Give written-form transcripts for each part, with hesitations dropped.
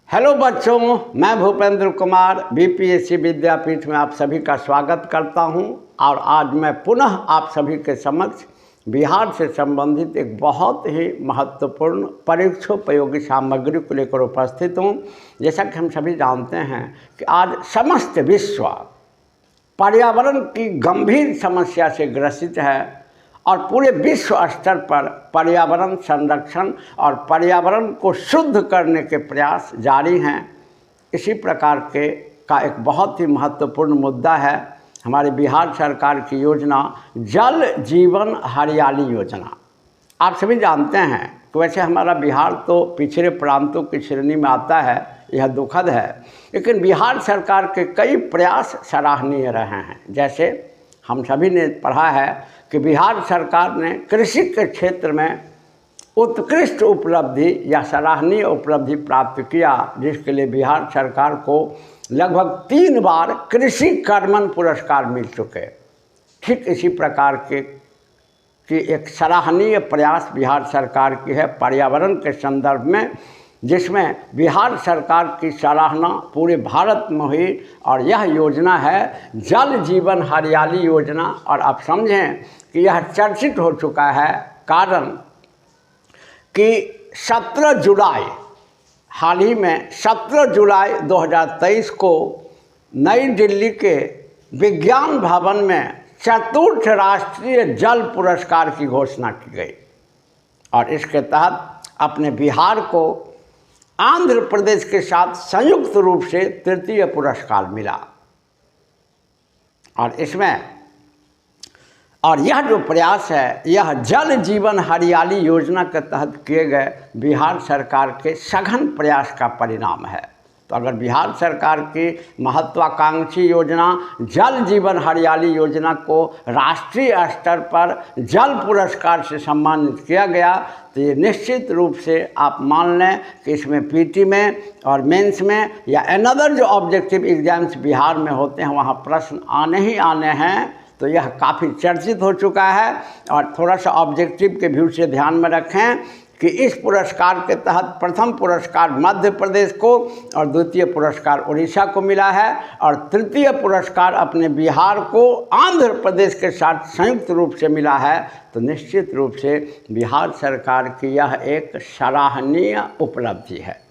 Hello बच्चों, मैं Bhupendra Kumar BPSC विद्यापीठ में आप सभी का स्वागत करता हूं। और आज मैं पुनः आप सभी के समक्ष बिहार से संबंधित एक बहुत ही महत्वपूर्ण परीक्षोपयोगी सामग्री को लेकर उपस्थित हूं। जैसा कि हम सभी जानते हैं कि आज समस्त विश्व पर्यावरण की गंभीर समस्या से ग्रसित है और पूरे विश्व स्तर पर पर्यावरण संरक्षण और पर्यावरण को शुद्ध करने के प्रयास जारी हैं। इसी प्रकार का एक बहुत ही महत्वपूर्ण मुद्दा है हमारे बिहार सरकार की योजना जल जीवन हरियाली योजना। आप सभी जानते हैं कि वैसे हमारा बिहार तो पिछड़े प्रांतों की श्रेणी में आता है, यह दुखद है, लेकिन बिहार सरकार के कई प्रयास सराहनीय रहे हैं। जैसे हम सभी ने पढ़ा है कि बिहार सरकार ने कृषि के क्षेत्र में उत्कृष्ट उपलब्धि या सराहनीय उपलब्धि प्राप्त किया, जिसके लिए बिहार सरकार को लगभग 3 बार कृषि कर्मण पुरस्कार मिल चुके। ठीक इसी प्रकार की एक सराहनीय प्रयास बिहार सरकार की है पर्यावरण के संदर्भ में, जिसमें बिहार सरकार की सराहना पूरे भारत में हुई। और यह योजना है जल जीवन हरियाली योजना। और आप समझें कि यह चर्चित हो चुका है, कारण कि 17 जुलाई हाल ही में 17 जुलाई 2023 को नई दिल्ली के विज्ञान भवन में चतुर्थ राष्ट्रीय जल पुरस्कार की घोषणा की गई। और इसके तहत अपने बिहार को आंध्र प्रदेश के साथ संयुक्त रूप से तृतीय पुरस्कार मिला। और यह जो प्रयास है, यह जल जीवन हरियाली योजना के तहत किए गए बिहार सरकार के सघन प्रयास का परिणाम है। तो अगर बिहार सरकार की महत्वाकांक्षी योजना जल जीवन हरियाली योजना को राष्ट्रीय स्तर पर जल पुरस्कार से सम्मानित किया गया, तो ये निश्चित रूप से आप मान लें कि इसमें पीटी में और मेंस में या अनदर जो ऑब्जेक्टिव एग्जाम्स बिहार में होते हैं वहाँ प्रश्न आने ही आने हैं। तो यह काफ़ी चर्चित हो चुका है। और थोड़ा सा ऑब्जेक्टिव के व्यू से ध्यान में रखें कि इस पुरस्कार के तहत प्रथम पुरस्कार मध्य प्रदेश को और द्वितीय पुरस्कार उड़ीसा को मिला है, और तृतीय पुरस्कार अपने बिहार को आंध्र प्रदेश के साथ संयुक्त रूप से मिला है। तो निश्चित रूप से बिहार सरकार की यह एक सराहनीय उपलब्धि है।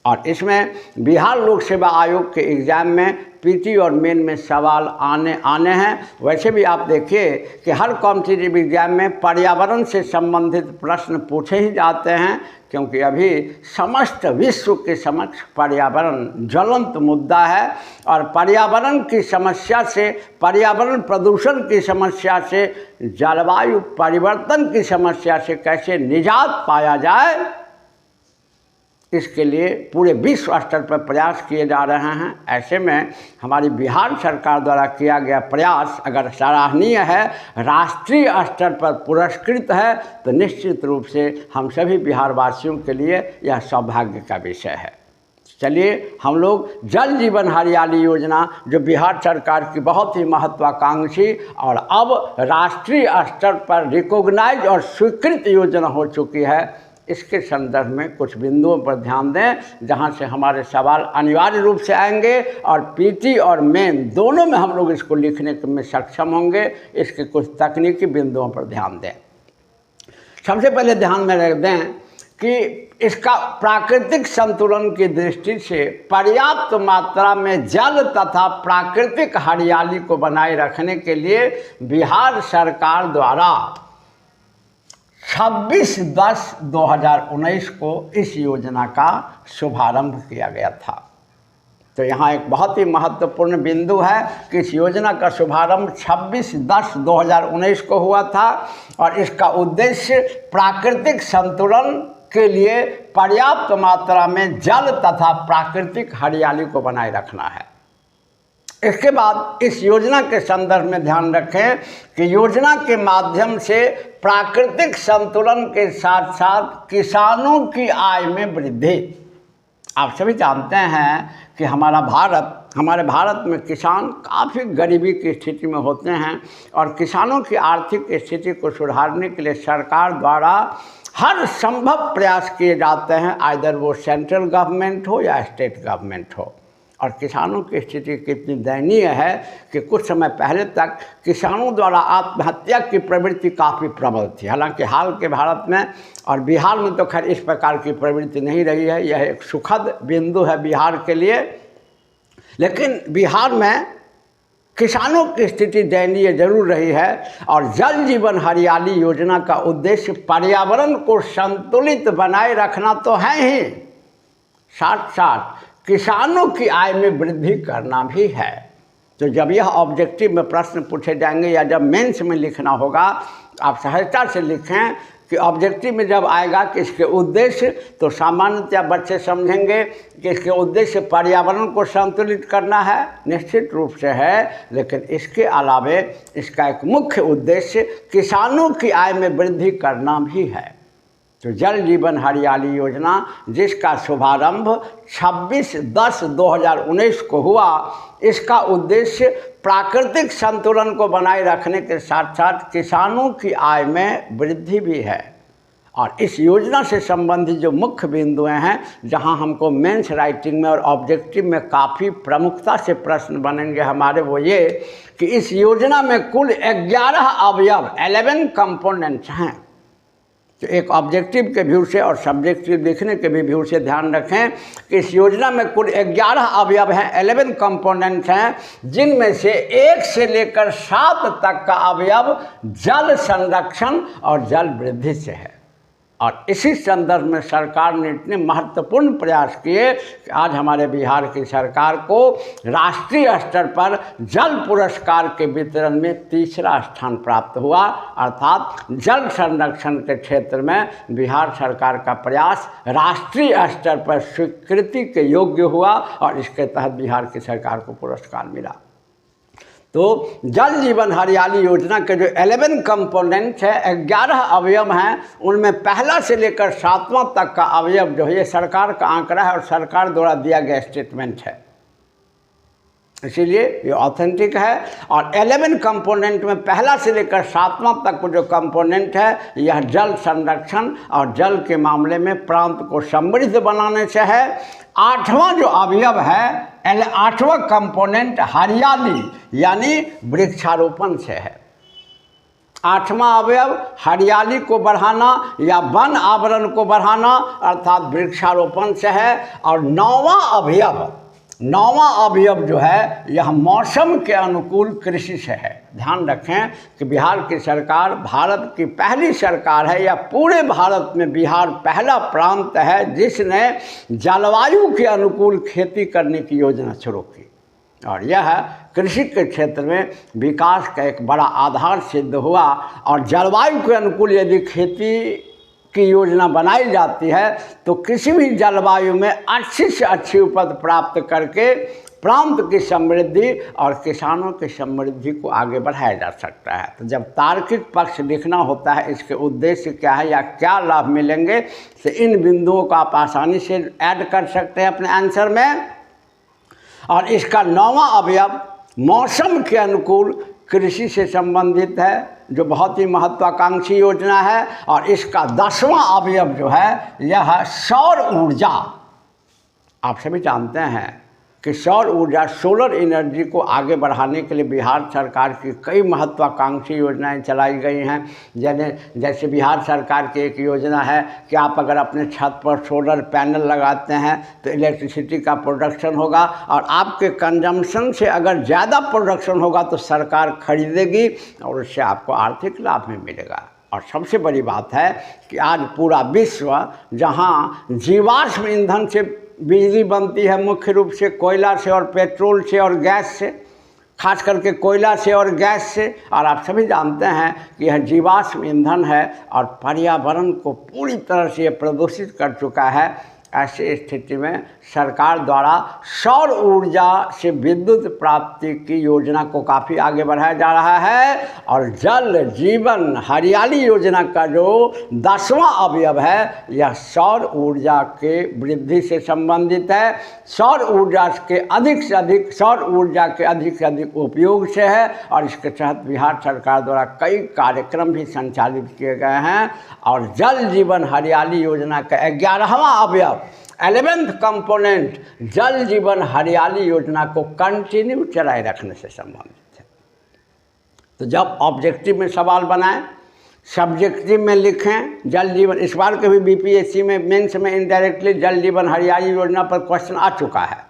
और इसमें बिहार लोक सेवा आयोग के एग्ज़ाम में पीटी और मेन में सवाल आने हैं। वैसे भी आप देखिए कि हर कॉम्पिटिटिव एग्जाम में पर्यावरण से संबंधित प्रश्न पूछे ही जाते हैं, क्योंकि अभी समस्त विश्व के समक्ष पर्यावरण ज्वलंत मुद्दा है। और पर्यावरण की समस्या से, पर्यावरण प्रदूषण की समस्या से, जलवायु परिवर्तन की समस्या से कैसे निजात पाया जाए, इसके लिए पूरे विश्व स्तर पर प्रयास किए जा रहे हैं। ऐसे में हमारी बिहार सरकार द्वारा किया गया प्रयास अगर सराहनीय है, राष्ट्रीय स्तर पर पुरस्कृत है, तो निश्चित रूप से हम सभी बिहार वासियों के लिए यह सौभाग्य का विषय है। चलिए हम लोग जल जीवन हरियाली योजना, जो बिहार सरकार की बहुत ही महत्वाकांक्षी और अब राष्ट्रीय स्तर पर रिकॉग्नाइज और स्वीकृत योजना हो चुकी है, इसके संदर्भ में कुछ बिंदुओं पर ध्यान दें, जहां से हमारे सवाल अनिवार्य रूप से आएंगे और पीटी और मेन दोनों में हम लोग इसको लिखने में सक्षम होंगे। इसके कुछ तकनीकी बिंदुओं पर ध्यान दें। सबसे पहले ध्यान में रख दें कि इसका प्राकृतिक संतुलन की दृष्टि से पर्याप्त मात्रा में जल तथा प्राकृतिक हरियाली को बनाए रखने के लिए बिहार सरकार द्वारा 26/10/2019 को इस योजना का शुभारंभ किया गया था। तो यहाँ एक बहुत ही महत्वपूर्ण बिंदु है कि इस योजना का शुभारंभ 26/10/2019 को हुआ था। और इसका उद्देश्य प्राकृतिक संतुलन के लिए पर्याप्त मात्रा में जल तथा प्राकृतिक हरियाली को बनाए रखना है। इसके बाद इस योजना के संदर्भ में ध्यान रखें कि योजना के माध्यम से प्राकृतिक संतुलन के साथ साथ किसानों की आय में वृद्धि। आप सभी जानते हैं कि हमारे भारत में किसान काफ़ी गरीबी की स्थिति में होते हैं, और किसानों की आर्थिक स्थिति को सुधारने के लिए सरकार द्वारा हर संभव प्रयास किए जाते हैं, आइदर वो सेंट्रल गवर्नमेंट हो या स्टेट गवर्नमेंट हो। और किसानों की स्थिति कितनी दयनीय है कि कुछ समय पहले तक किसानों द्वारा आत्महत्या की प्रवृत्ति काफ़ी प्रबल थी। हालांकि हाल के भारत में और बिहार में तो खैर इस प्रकार की प्रवृत्ति नहीं रही है, यह एक सुखद बिंदु है बिहार के लिए। लेकिन बिहार में किसानों की स्थिति दयनीय जरूर रही है। और जल जीवन हरियाली योजना का उद्देश्य पर्यावरण को संतुलित बनाए रखना तो है ही, साथ साथ किसानों की आय में वृद्धि करना भी है। तो जब यह ऑब्जेक्टिव में प्रश्न पूछे जाएंगे या जब मेंस में लिखना होगा, आप सहजता से लिखें कि ऑब्जेक्टिव में जब आएगा कि इसके उद्देश्य, तो सामान्यतः बच्चे समझेंगे कि इसके उद्देश्य पर्यावरण को संतुलित करना है, निश्चित रूप से है। लेकिन इसके अलावे इसका एक मुख्य उद्देश्य किसानों की आय में वृद्धि करना भी है। तो जल जीवन हरियाली योजना, जिसका शुभारंभ 26/10/2019 को हुआ, इसका उद्देश्य प्राकृतिक संतुलन को बनाए रखने के साथ साथ किसानों की आय में वृद्धि भी है। और इस योजना से संबंधित जो मुख्य बिंदुएं हैं, जहां हमको मेंस राइटिंग में और ऑब्जेक्टिव में काफ़ी प्रमुखता से प्रश्न बनेंगे हमारे, वो ये कि इस योजना में कुल 11 अवयव 11 कंपोनेंट्स हैं। तो एक ऑब्जेक्टिव के व्यू से और सब्जेक्टिव लिखने के भी व्यू से ध्यान रखें कि इस योजना में कुल 11 अवयव हैं, 11 कंपोनेंट्स हैं, जिनमें से 1 से लेकर 7 तक का अवयव जल संरक्षण और जल वृद्धि से है। और इसी संदर्भ में सरकार ने इतने महत्वपूर्ण प्रयास किए कि आज हमारे बिहार की सरकार को राष्ट्रीय स्तर पर जल पुरस्कार के वितरण में 3रा स्थान प्राप्त हुआ। अर्थात जल संरक्षण के क्षेत्र में बिहार सरकार का प्रयास राष्ट्रीय स्तर पर स्वीकृति के योग्य हुआ और इसके तहत बिहार की सरकार को पुरस्कार मिला। तो जल जीवन हरियाली योजना के जो 11 कंपोनेंट्स हैं, 11 अवयव हैं, उनमें पहला से लेकर 7वां तक का अवयव जो है ये सरकार का आंकड़ा है और सरकार द्वारा दिया गया स्टेटमेंट है, इसीलिए ये ऑथेंटिक है। और 11 कंपोनेंट में पहला से लेकर 7वां तक जो कंपोनेंट है, यह जल संरक्षण और जल के मामले में प्रांत को समृद्ध बनाने से है। 8वां जो अवयव है, 8वां कंपोनेंट हरियाली यानी वृक्षारोपण से है। 8वां अवयव हरियाली को बढ़ाना या वन आवरण को बढ़ाना अर्थात वृक्षारोपण से है। और 9वां अवयव जो है यह मौसम के अनुकूल कृषि से है। ध्यान रखें कि बिहार की सरकार भारत की पहली सरकार है या पूरे भारत में बिहार पहला प्रांत है जिसने जलवायु के अनुकूल खेती करने की योजना शुरू की। और यह कृषि के क्षेत्र में विकास का एक बड़ा आधार सिद्ध हुआ। और जलवायु के अनुकूल यदि खेती की योजना बनाई जाती है तो किसी भी जलवायु में अच्छी से अच्छी उपज प्राप्त करके प्रांत की समृद्धि और किसानों की समृद्धि को आगे बढ़ाया जा सकता है। तो जब तार्किक पक्ष लिखना होता है, इसके उद्देश्य क्या है या क्या लाभ मिलेंगे, तो इन बिंदुओं को आप आसानी से ऐड कर सकते हैं अपने आंसर में। और इसका 9वां अवयव मौसम के अनुकूल कृषि से संबंधित है, जो बहुत ही महत्वाकांक्षी योजना है। और इसका 10वां अवयव जो है यह सौर ऊर्जा। आप सभी जानते हैं कि सौर ऊर्जा, सोलर एनर्जी को आगे बढ़ाने के लिए बिहार सरकार की कई महत्वाकांक्षी योजनाएं चलाई गई हैं। जैसे बिहार सरकार की एक योजना है कि आप अगर अपने छत पर सोलर पैनल लगाते हैं तो इलेक्ट्रिसिटी का प्रोडक्शन होगा और आपके कंजम्पशन से अगर ज़्यादा प्रोडक्शन होगा तो सरकार खरीदेगी और उससे आपको आर्थिक लाभ में मिलेगा। और सबसे बड़ी बात है कि आज पूरा विश्व जहाँ जीवाश्म ईंधन से बिजली बनती है, मुख्य रूप से कोयला से और पेट्रोल से और गैस से, खास करके कोयला से और गैस से, और आप सभी जानते हैं कि यह जीवाश्म ईंधन है और पर्यावरण को पूरी तरह से प्रदूषित कर चुका है। ऐसी स्थिति में सरकार द्वारा सौर ऊर्जा से विद्युत प्राप्ति की योजना को काफ़ी आगे बढ़ाया जा रहा है और जल जीवन हरियाली योजना का जो 10वां अवयव है यह सौर ऊर्जा के वृद्धि से संबंधित है। सौर ऊर्जा के अधिक से अधिक उपयोग से है और इसके तहत बिहार सरकार द्वारा कई कार्यक्रम भी संचालित किए गए हैं और जल जीवन हरियाली योजना का 11वां अवयव 11th कंपोनेंट जल जीवन हरियाली योजना को कंटिन्यू चलाए रखने से संबंधित है। तो जब ऑब्जेक्टिव में सवाल बनाएं, सब्जेक्टिव में लिखें जल जीवन, इस बार के भी बीपीएससी में मेंस में इनडायरेक्टली जल जीवन हरियाली योजना पर क्वेश्चन आ चुका है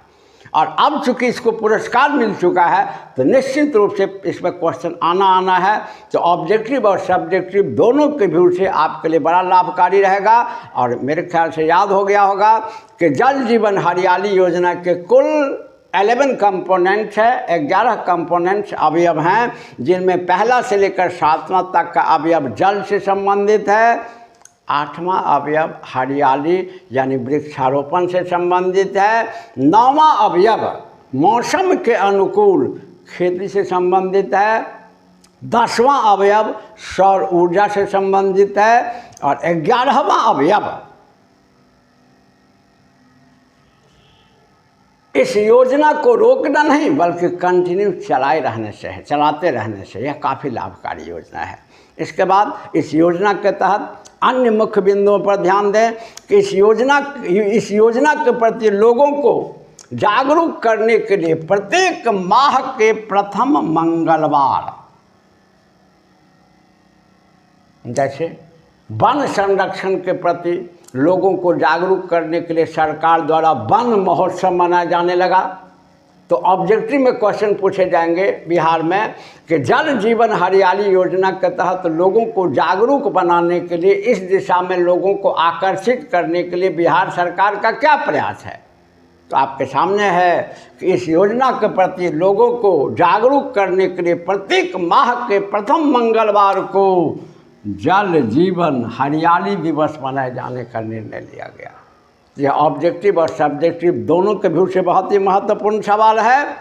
और अब चूंकि इसको पुरस्कार मिल चुका है तो निश्चित रूप से इसमें क्वेश्चन आना है। तो ऑब्जेक्टिव और सब्जेक्टिव दोनों के व्यू से आपके लिए बड़ा लाभकारी रहेगा। और मेरे ख्याल से याद हो गया होगा कि जल जीवन हरियाली योजना के कुल 11 कंपोनेंट्स है, 11 कंपोनेंट्स अवयव हैं जिनमें पहला से लेकर 7वां तक का अवयव जल से संबंधित है, 8वां अवयव हरियाली यानी वृक्षारोपण से संबंधित है, 9वां अवयव मौसम के अनुकूल खेती से संबंधित है, 10वां अवयव सौर ऊर्जा से संबंधित है और 11वां अवयव इस योजना को रोकना नहीं बल्कि कंटिन्यू चलाते रहने से यह काफ़ी लाभकारी योजना है। इसके बाद इस योजना के तहत अन्य मुख्य बिंदुओं पर ध्यान दें कि इस योजना के प्रति लोगों को जागरूक करने के लिए प्रत्येक माह के प्रथम मंगलवार जैसे वन संरक्षण के प्रति लोगों को जागरूक करने के लिए सरकार द्वारा वन महोत्सव मनाया जाने लगा। तो ऑब्जेक्टिव में क्वेश्चन पूछे जाएंगे बिहार में कि जल जीवन हरियाली योजना के तहत लोगों को जागरूक बनाने के लिए इस दिशा में लोगों को आकर्षित करने के लिए बिहार सरकार का क्या प्रयास है। तो आपके सामने है कि इस योजना के प्रति लोगों को जागरूक करने के लिए प्रत्येक माह के प्रथम मंगलवार को जल जीवन हरियाली दिवस मनाए जाने का निर्णय लिया गया। यह ऑब्जेक्टिव और सब्जेक्टिव दोनों के व्यू से बहुत ही महत्वपूर्ण सवाल है।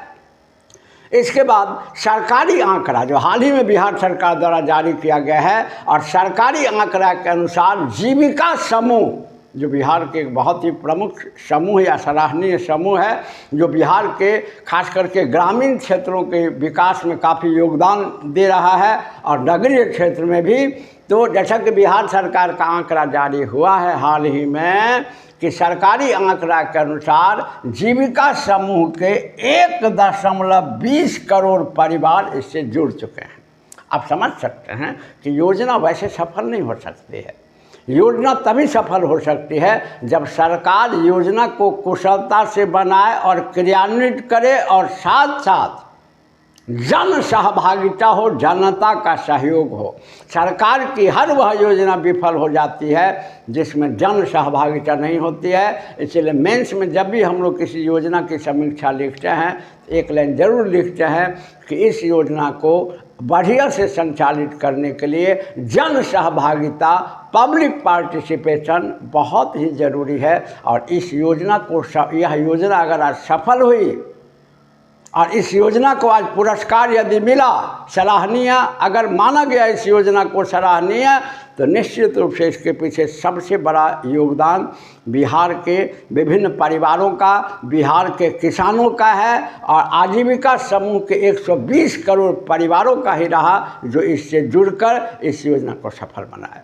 इसके बाद सरकारी आंकड़ा जो हाल ही में बिहार सरकार द्वारा जारी किया गया है और सरकारी आंकड़ा के अनुसार जीविका समूह जो बिहार के एक बहुत ही प्रमुख समूह या सराहनीय समूह है जो बिहार के खास करके ग्रामीण क्षेत्रों के विकास में काफ़ी योगदान दे रहा है और नगरीय क्षेत्र में भी। तो जैसा कि बिहार सरकार का आंकड़ा जारी हुआ है हाल ही में कि सरकारी आंकड़ा के अनुसार जीविका समूह के 1.20 करोड़ परिवार इससे जुड़ चुके हैं। आप समझ सकते हैं कि योजना वैसे सफल नहीं हो सकती है। योजना तभी सफल हो सकती है जब सरकार योजना को कुशलता से बनाए और क्रियान्वित करे और साथ साथ जन सहभागिता हो, जनता का सहयोग हो। सरकार की हर वह योजना विफल हो जाती है जिसमें जन सहभागिता नहीं होती है। इसलिए मेंस में जब भी हम लोग किसी योजना की समीक्षा लिखते हैं एक लाइन जरूर लिखते हैं कि इस योजना को बढ़िया से संचालित करने के लिए जन सहभागिता पब्लिक पार्टिसिपेशन बहुत ही ज़रूरी है। और इस योजना को यह योजना अगर आज सफल हुई और इस योजना को आज पुरस्कार यदि मिला, सराहनीय अगर माना गया इस योजना को सराहनीय, तो निश्चित रूप से इसके पीछे सबसे बड़ा योगदान बिहार के विभिन्न परिवारों का, बिहार के किसानों का है और आजीविका समूह के 120 करोड़ परिवारों का ही रहा जो इससे जुड़कर इस योजना को सफल बनाए।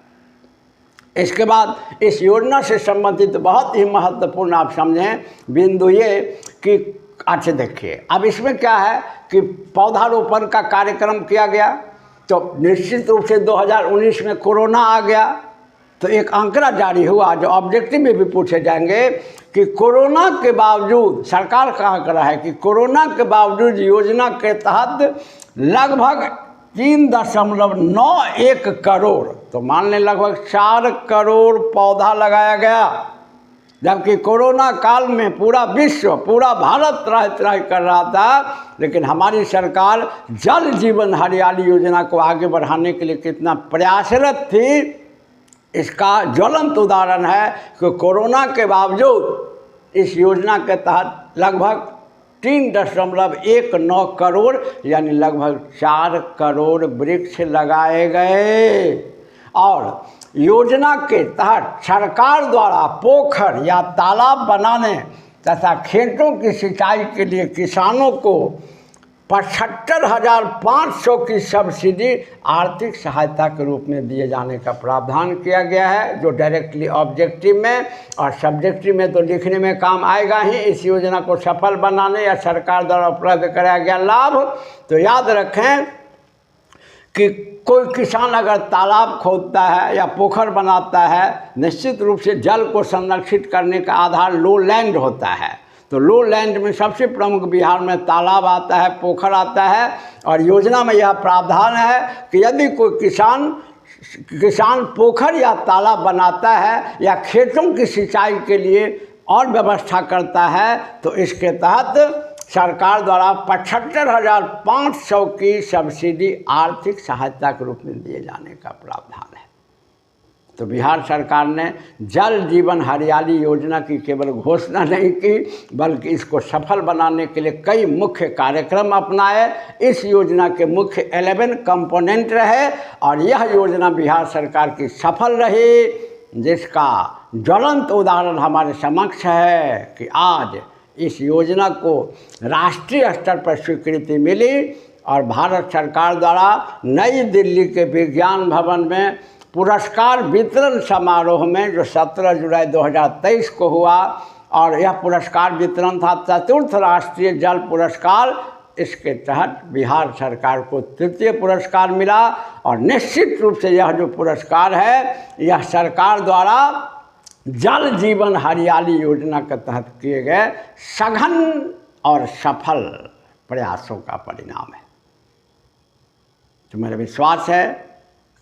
इसके बाद इस योजना से संबंधित बहुत ही महत्वपूर्ण आप समझें बिंदु ये कि अच्छा देखिए अब इसमें क्या है कि पौधारोपण का कार्यक्रम किया गया। तो निश्चित रूप से 2019 में कोरोना आ गया तो एक आंकड़ा जारी हुआ जो ऑब्जेक्टिव में भी पूछे जाएंगे कि कोरोना के बावजूद सरकार का आंकड़ा है कि कोरोना के बावजूद योजना के तहत लगभग 3.91 करोड़, तो मान लें लगभग 4 करोड़ पौधा लगाया गया। जबकि कोरोना काल में पूरा विश्व, पूरा भारत त्राहि कर रहा था, लेकिन हमारी सरकार जल जीवन हरियाली योजना को आगे बढ़ाने के लिए कितना प्रयासरत थी इसका ज्वलंत उदाहरण है कि कोरोना के बावजूद इस योजना के तहत लगभग 3.19 करोड़ यानी लगभग 4 करोड़ वृक्ष लगाए गए। और योजना के तहत सरकार द्वारा पोखर या तालाब बनाने तथा खेतों की सिंचाई के लिए किसानों को 75,500 की सब्सिडी आर्थिक सहायता के रूप में दिए जाने का प्रावधान किया गया है, जो डायरेक्टली ऑब्जेक्टिव में और सब्जेक्टिव में तो लिखने में काम आएगा ही। इस योजना को सफल बनाने या सरकार द्वारा उपलब्ध कराया गया लाभ, तो याद रखें कि कोई किसान अगर तालाब खोदता है या पोखर बनाता है, निश्चित रूप से जल को संरक्षित करने का आधार लो लैंड होता है। तो लो लैंड में सबसे प्रमुख बिहार में तालाब आता है, पोखर आता है। और योजना में यह प्रावधान है कि यदि कोई किसान पोखर या तालाब बनाता है या खेतों की सिंचाई के लिए और व्यवस्था करता है, तो इसके तहत सरकार द्वारा 75,500 की सब्सिडी आर्थिक सहायता के रूप में दिए जाने का प्रावधान है। तो बिहार सरकार ने जल जीवन हरियाली योजना की केवल घोषणा नहीं की, बल्कि इसको सफल बनाने के लिए कई मुख्य कार्यक्रम अपनाए। इस योजना के मुख्य 11 कंपोनेंट रहे और यह योजना बिहार सरकार की सफल रही, जिसका ज्वलंत उदाहरण हमारे समक्ष है कि आज इस योजना को राष्ट्रीय स्तर पर स्वीकृति मिली और भारत सरकार द्वारा नई दिल्ली के विज्ञान भवन में पुरस्कार वितरण समारोह में, जो 17 जुलाई 2023 को हुआ, और यह पुरस्कार वितरण था 4th राष्ट्रीय जल पुरस्कार। इसके तहत बिहार सरकार को 3य पुरस्कार मिला। और निश्चित रूप से यह जो पुरस्कार है, यह सरकार द्वारा जल जीवन हरियाली योजना के तहत किए गए सघन और सफल प्रयासों का परिणाम है। तो मेरा विश्वास है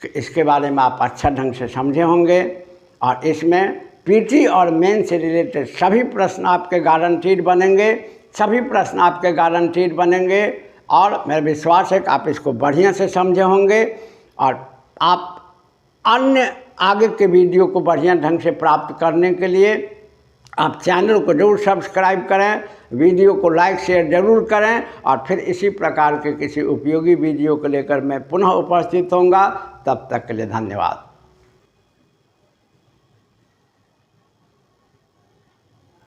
कि इसके बारे में आप अच्छा ढंग से समझे होंगे और इसमें पीटी और मेन से रिलेटेड सभी प्रश्न आपके गारंटीड बनेंगे, सभी प्रश्न आपके गारंटीड बनेंगे। और मेरा विश्वास है कि आप इसको बढ़िया से समझे होंगे और आप अन्य आगे के वीडियो को बढ़िया ढंग से प्राप्त करने के लिए आप चैनल को जरूर सब्सक्राइब करें, वीडियो को लाइक शेयर जरूर करें। और फिर इसी प्रकार के किसी उपयोगी वीडियो को लेकर मैं पुनः उपस्थित होऊंगा। तब तक के लिए धन्यवाद।